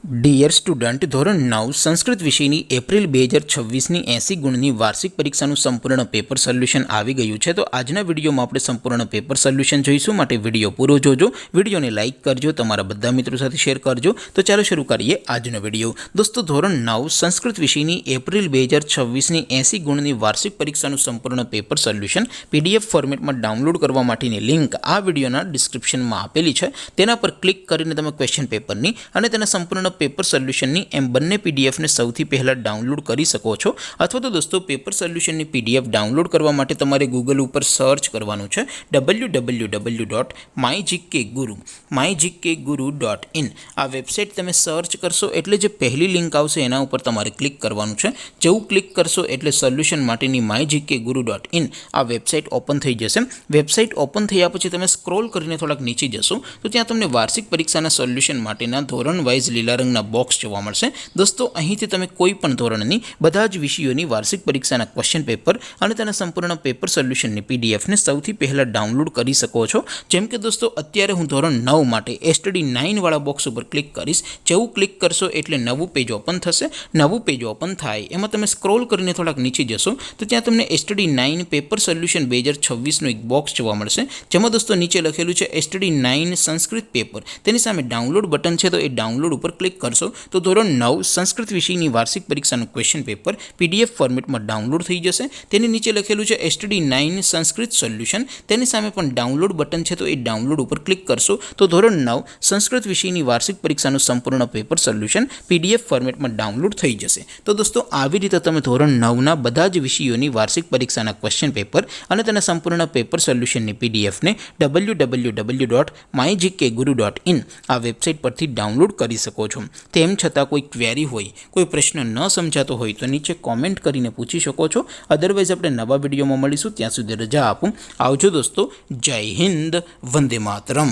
Dear student, ધોરણ 9 સંસ્કૃત વિષયની April 2026ની 80 ગુણની વાર્ષિક પરીક્ષાનું સંપૂર્ણ પેપર સોલ્યુશન આવી ગયું છે. તો આજના વિડીયોમાં આપણે સંપૂર્ણ પેપર સોલ્યુશન જોઈશું, માટે વિડીયો પૂરો જોજો. વિડીયોને લાઇક કરજો, તમારા બધા મિત્રો સાથે શેર કરજો. તો ચાલો શરૂ કરીએ આજનો વિડીયો. દોસ્તો, ધોરણ 9 સંસ્કૃત વિષયની એપ્રિલ 2026ની 80 ગુણની વાર્ષિક પરીક્ષાનું સંપૂર્ણ પેપર સોલ્યુશન પીડીએફ ફોર્મેટમાં ડાઉનલોડ કરવા માટેની લિંક આ વિડીયોના ડિસ્ક્રિપ્શનમાં આપેલી છે. તેના પર ક્લિક કરીને તમે ક્વેશ્ચન પેપરની અને તેના સંપૂર્ણ પેપર સોલ્યુશનની એમ બંને પીડીએફને સૌથી પહેલાં ડાઉનલોડ કરી શકો છો. અથવા તો દોસ્તો, પેપર સોલ્યુશનની પીડીએફ ડાઉનલોડ કરવા માટે તમારે ગૂગલ ઉપર સર્ચ કરવાનું છે www.mygkguru.in. આ વેબસાઇટ તમે સર્ચ કરશો એટલે જે પહેલી લિંક આવશે એના ઉપર તમારે ક્લિક કરવાનું છે. જેવું ક્લિક કરશો એટલે સોલ્યુશન માટેની mygkguru.in આ વેબસાઇટ ઓપન થઈ જશે. વેબસાઇટ ઓપન થયા પછી તમે સ્ક્રોલ કરીને થોડાક નીચે જશો તો ત્યાં તમને વાર્ષિક પરીક્ષાના સોલ્યુશન માટેના ધોરણ વાઇઝ લીલા રંગના બોક્સ જોવા મળશે. દોસ્તો, અહીંથી તમે કોઈ પણ ધોરણની બધા જ વિષયોની વાર્ષિક પરીક્ષાના ક્વેશ્ચન પેપર અને તેના સંપૂર્ણ પેપર સોલ્યુશનની પીડીએફને સૌથી પહેલાં ડાઉનલોડ કરી શકો છો. જેમ કે દોસ્તો, અત્યારે હું ધોરણ 9 માટે STD 9 વાળા બોક્સ ઉપર ક્લિક કરીશ. જેવું ક્લિક કરશો એટલે નવું પેજ ઓપન થશે. નવું પેજ ઓપન થાય એમાં તમે સ્ક્રોલ કરીને થોડાક નીચે જશો તો ત્યાં તમને STD 9 પેપર સોલ્યુશન 2026નું એક બોક્સ જોવા મળશે. જેમાં દોસ્તો નીચે લખેલું છે STD 9 સંસ્કૃત પેપર. તેની સામે ડાઉનલોડ બટન છે, તો એ ડાઉનલોડ ઉપર ક્લિક કરશો તો ધોરણ 9 સંસ્કૃત વિષયની વાર્ષિક પરીક્ષાનું ક્વેશ્ચન પેપર પીડીએફ ફોર્મેટમાં ડાઉનલોડ થઈ જશે. તેની નીચે લખેલું છે STD 9 સંસ્કૃત સોલ્યુશન. તેની સામે પણ ડાઉનલોડ બટન છે, તો એ ડાઉનલોડ ઉપર ક્લિક કરશો તો ધોરણ 9 સંસ્કૃત વિષયની વાર્ષિક પરીક્ષાનું સંપૂર્ણ પેપર સોલ્યુશન પીડીએફ ફોર્મેટમાં ડાઉનલોડ થઈ જશે. તો દોસ્તો, આવી રીતે તમે ધોરણ 9ના બધા જ વિષયોની વાર્ષિક પરીક્ષાના ક્વેશ્ચન પેપર અને તેના સંપૂર્ણ પેપર સોલ્યુશનની પીડીએફને www.mygkguru.in આ વેબસાઇટ પરથી ડાઉનલોડ કરી શકો છો. તેમ છતાં કોઈ ક્વેરી હોય, કોઈ પ્રશ્ન ન સમજાતો હોય તો નીચે કોમેન્ટ કરીને પૂછી શકો છો. અદરવાઇઝ આપણે નવા વિડીયોમાં મળીશું. ત્યાં સુધી રજા આપું. આવજો દોસ્તો. જય હિન્દ. વંદે માતરમ.